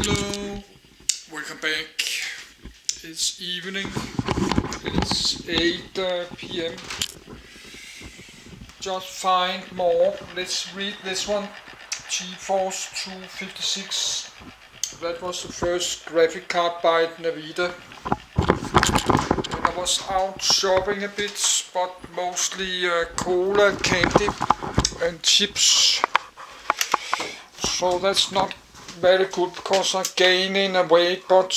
Hello, welcome back. It's evening, it's 8 p.m. Just find more. Let's read this one. GeForce 256. That was the first graphic card by Nvidia. And I was out shopping a bit, but mostly cola, candy and chips. So that's not very good because I'm gaining a weight, but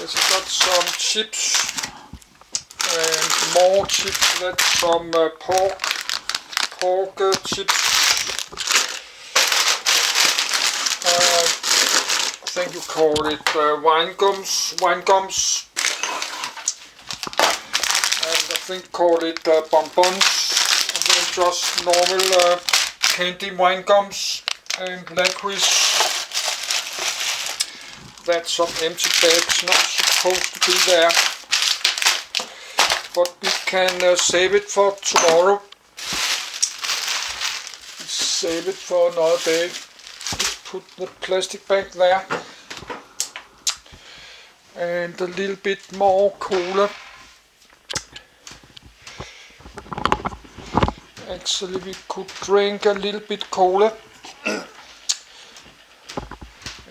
yes, I got some chips and more chips. That's some pork chips. I think you call it wine gums, and I think call it bonbons. And then just normal candy wine gums. And licorice. That's some empty bags, not supposed to be there, but we can save it for tomorrow. Save it for another day. Just put the plastic bag there, and a little bit more cola. Actually, we could drink a little bit cola.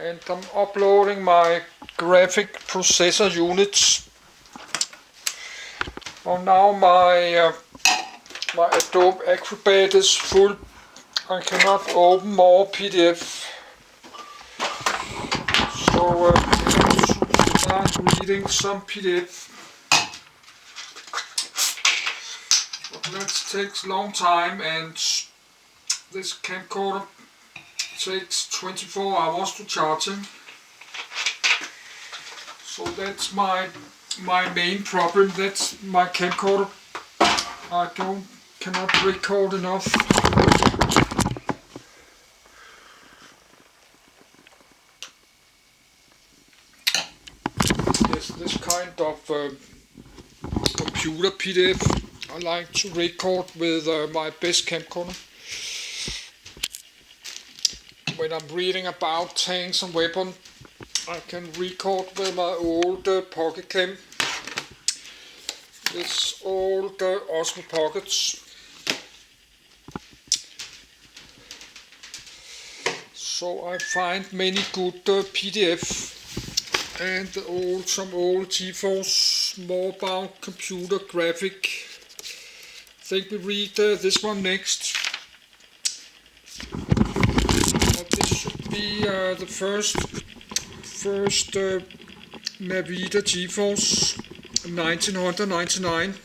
And I'm uploading my graphic processor units. And now my Adobe Acrobat is full. I cannot open more PDF. So I start reading some PDF. But that takes a long time, and this camcorder takes 24 hours to charging. So that's my main problem. That's my camcorder. I cannot record enough. Yes, this kind of computer PDF I like to record with my best camcorder. When I'm reading about tanks and weapons, I can record with my old pocket cam. This old Osmo Pockets. So I find many good PDF and some old GeForce, more about computer graphic. I think we read this one next. This should be the first Nvidia GeForce 1999.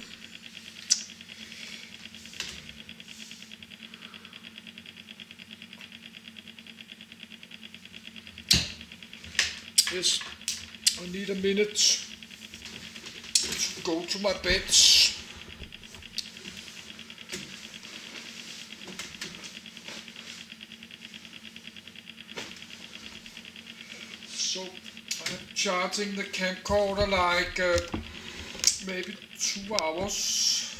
Yes, I need a minute to go to my bed. So I'm charging the camcorder like maybe 2 hours.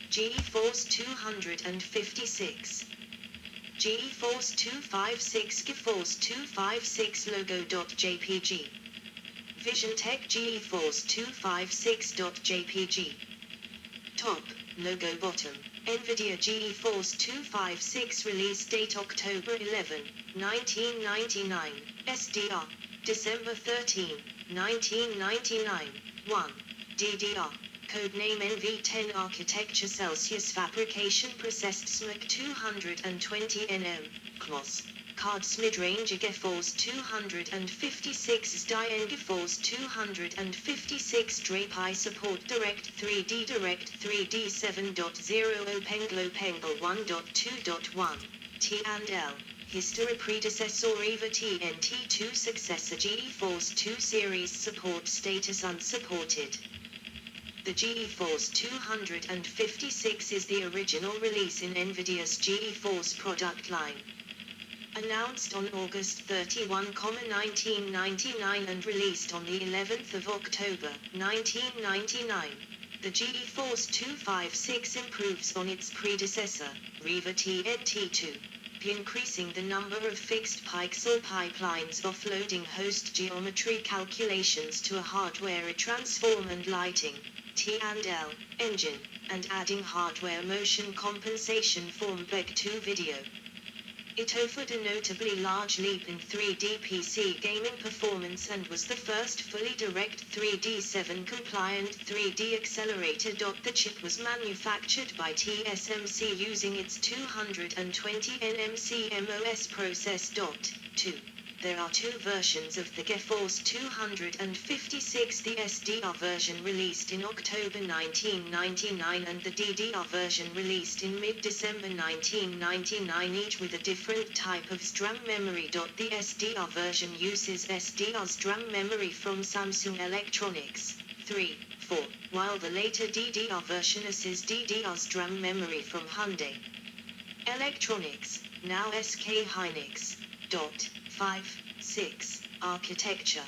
GeForce 256. GeForce 256 GeForce 256 logo.jpg. VisionTech GeForce 256.jpg. Top, logo bottom, Nvidia GeForce 256 release date October 11, 1999, SDR, December 13, 1999, 1, DDR, codename NV10 architecture Celsius fabrication processed SMAC 220 nm, CMOS. Cards mid-range GeForce 256 DIN GeForce 256 Drape I support Direct 3D 7.0 Opengle 1.2.1 T and L History predecessor EVA TNT2 successor GeForce 2 series support status unsupported. The GeForce 256 is the original release in Nvidia's GeForce product line. Announced on August 31, 1999 and released on the 11th of October, 1999. The GeForce 256 improves on its predecessor, Riva TNT2, by increasing the number of fixed pixel pipelines offloading host geometry calculations to a hardware transform and lighting T&L engine, and adding hardware motion compensation from BEG2 video. It offered a notably large leap in 3D PC gaming performance and was the first fully direct 3D7 compliant 3D accelerator. The chip was manufactured by TSMC using its 220 nm CMOS process. 2. There are two versions of the GeForce 256, the SDR version released in October 1999 and the DDR version released in mid-December 1999, each with a different type of SDRAM memory. The SDR version uses SDR's DRAM memory from Samsung Electronics 3, 4, while the later DDR version uses DDR's DRAM memory from Hyundai Electronics, now SK Hynix. 5, 6. Architecture.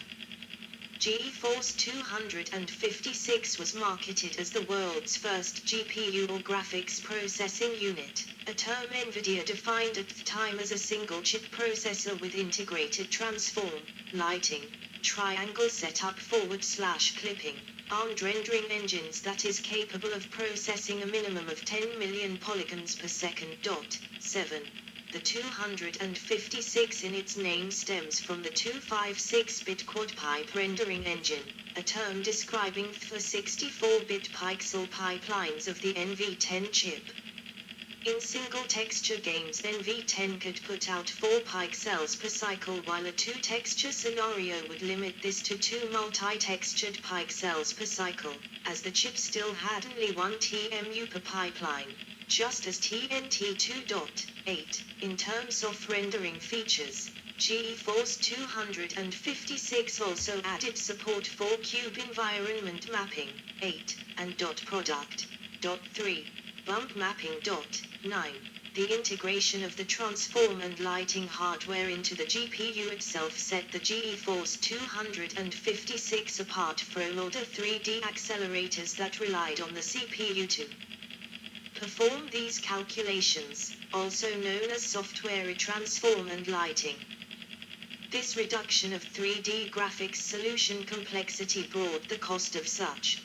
GeForce 256 was marketed as the world's first GPU or graphics processing unit, a term Nvidia defined at the time as a single-chip processor with integrated transform, lighting, triangle setup /clipping, armed rendering engines that is capable of processing a minimum of 10 million polygons per second. 7. The 256 in its name stems from the 256-bit quad-pipe rendering engine, a term describing the 64-bit pixel pipelines of the NV10 chip. In single-texture games, NV10 could put out 4 pixels per cycle, while a 2-texture scenario would limit this to 2 multi-textured pixels per cycle, as the chip still had only 1 TMU per pipeline, just as TNT 2.8. In terms of rendering features, GeForce 256 also added support for cube environment mapping, 8, and dot product, 3, bump mapping, 9. The integration of the transform and lighting hardware into the GPU itself set the GeForce 256 apart from older 3D accelerators that relied on the CPU to perform these calculations, also known as software transform and lighting. This reduction of 3D graphics solution complexity brought the cost of such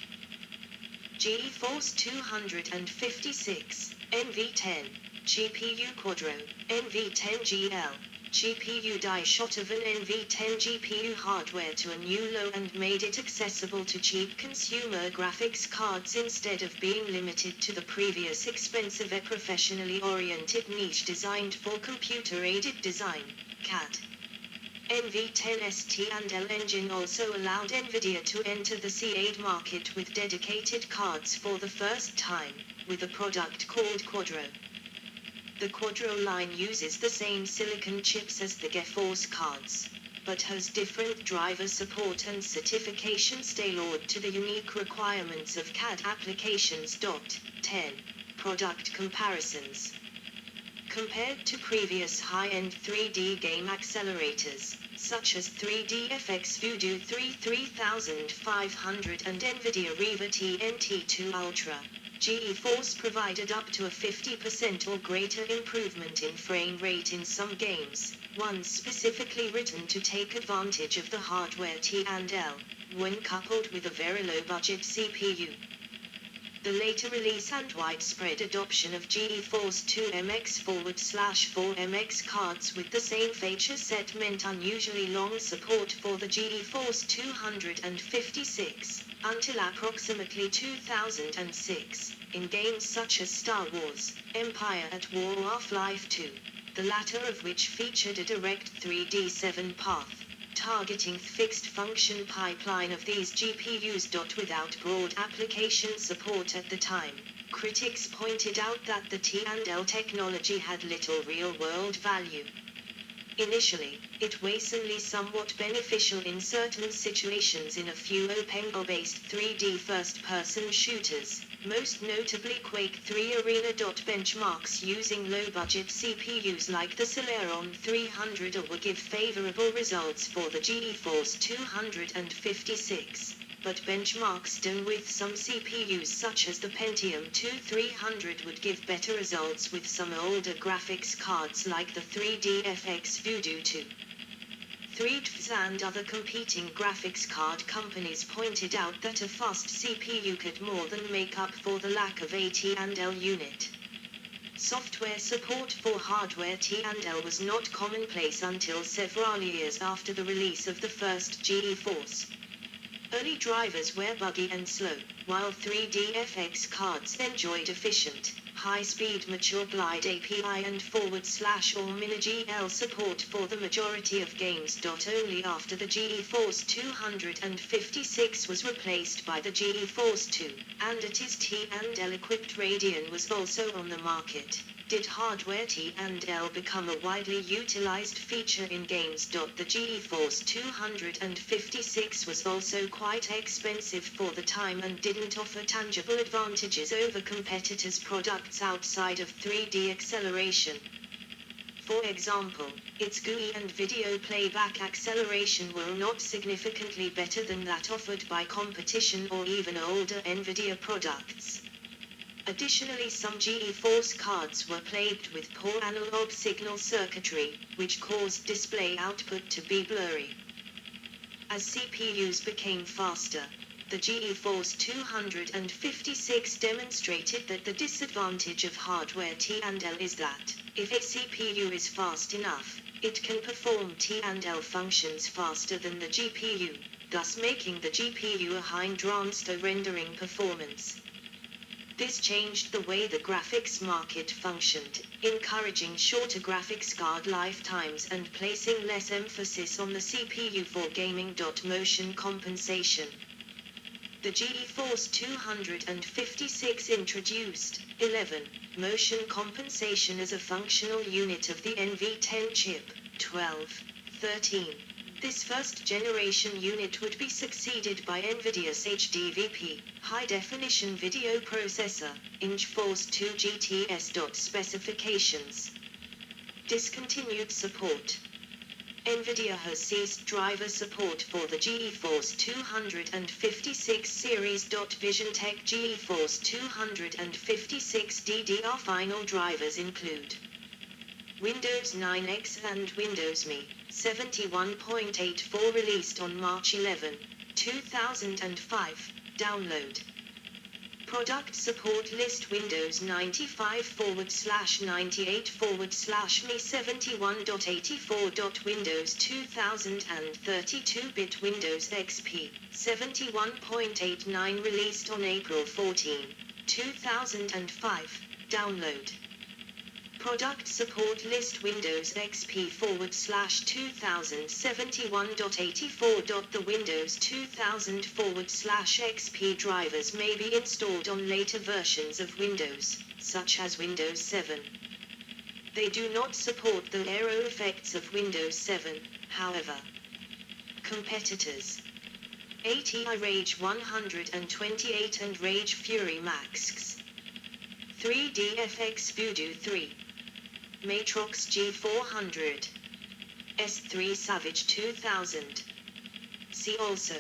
GeForce 256, NV10, GPU Quadro, NV10GL, GPU die shot of an NV10 GPU hardware to a new low and made it accessible to cheap consumer graphics cards instead of being limited to the previous expensive and professionally oriented niche designed for computer-aided design, CAD. NV10 ST&L engine also allowed Nvidia to enter the C8 market with dedicated cards for the first time, with a product called Quadro. The Quadro line uses the same silicon chips as the GeForce cards, but has different driver support and certifications tailored to the unique requirements of CAD applications. 10. Product comparisons. Compared to previous high-end 3D game accelerators, such as 3DFX Voodoo 3500 and Nvidia Riva TNT2 Ultra, GeForce provided up to a 50% or greater improvement in frame rate in some games, one specifically written to take advantage of the hardware T&L, when coupled with a very low-budget CPU. The later release and widespread adoption of GeForce 2MX/4MX cards with the same feature set meant unusually long support for the GeForce 256, until approximately 2006, in games such as Star Wars, Empire at War or Half-Life 2, the latter of which featured a direct 3D7 path, targeting fixed function pipeline of these GPUs. Without broad application support at the time, critics pointed out that the T&L technology had little real-world value. Initially, it was only somewhat beneficial in certain situations in a few open-world-based 3D first-person shooters, most notably Quake 3 Arena. Benchmarks using low-budget CPUs like the Celeron 300 will give favorable results for the GeForce 256. but benchmarks done with some CPUs such as the Pentium 2 300 would give better results with some older graphics cards like the 3DFX Voodoo 2. 3DFX and other competing graphics card companies pointed out that a fast CPU could more than make up for the lack of a T&L unit. Software support for hardware T&L was not commonplace until several years after the release of the first GeForce. Early drivers were buggy and slow, while 3DFX cards enjoyed efficient, high-speed mature glide API and /or mini-GL support for the majority of games. Only after the GeForce 256 was replaced by the GeForce 2, and its T&L equipped Radeon was also on the market, did hardware T&L become a widely utilized feature in games. The GeForce 256 was also quite expensive for the time and didn't offer tangible advantages over competitors' products outside of 3D acceleration. For example, its GUI and video playback acceleration were not significantly better than that offered by competition or even older Nvidia products. Additionally, some GeForce cards were plagued with poor analog signal circuitry, which caused display output to be blurry. As CPUs became faster, the GeForce 256 demonstrated that the disadvantage of hardware T&L is that, if a CPU is fast enough, it can perform T&L functions faster than the GPU, thus making the GPU a hindrance to rendering performance. This changed the way the graphics market functioned, encouraging shorter graphics card lifetimes and placing less emphasis on the CPU for gaming. Motion compensation. The GeForce 256 introduced 11. Motion compensation as a functional unit of the NV10 chip. 12. 13. This first-generation unit would be succeeded by Nvidia's HDVP, high-definition video processor, in GeForce 2 GTS. Specifications. Discontinued support. Nvidia has ceased driver support for the GeForce 256 series. VisionTech GeForce 256 DDR final drivers include Windows 9X and Windows Me 71.84 released on March 11, 2005. Download. Product support list Windows 95/98/Me 71.84. Windows 2000 and 32-bit Windows XP 71.89 released on April 14, 2005. Download. Product support list Windows XP /2000 71.84. The Windows 2000 /XP drivers may be installed on later versions of Windows, such as Windows 7. They do not support the aero effects of Windows 7, however. Competitors: ATI Rage 128 and Rage Fury Max, 3DFX Voodoo 3, Matrox G400, S3 Savage 2000. See also: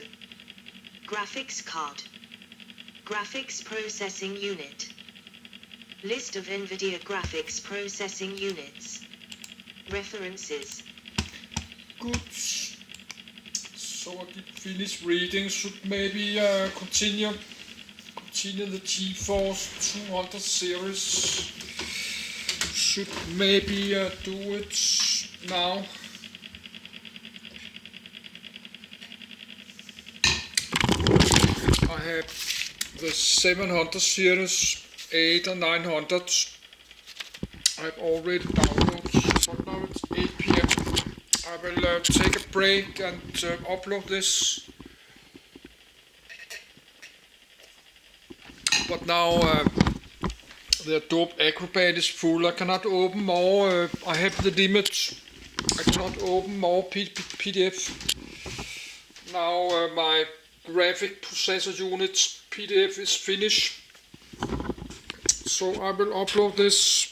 Graphics card, Graphics processing unit, List of Nvidia graphics processing units. References. Good. So I did finish reading. Should maybe continue the GeForce 200 series. Should maybe do it now. I have the 700 series, 8 and 900. I've already downloaded, but now it's 8 p.m. I will take a break and upload this. But now the Adobe Acrobat is full. I cannot open more. I have the limit. I cannot open more PDF. Now my graphic processor unit PDF is finished. So I will upload this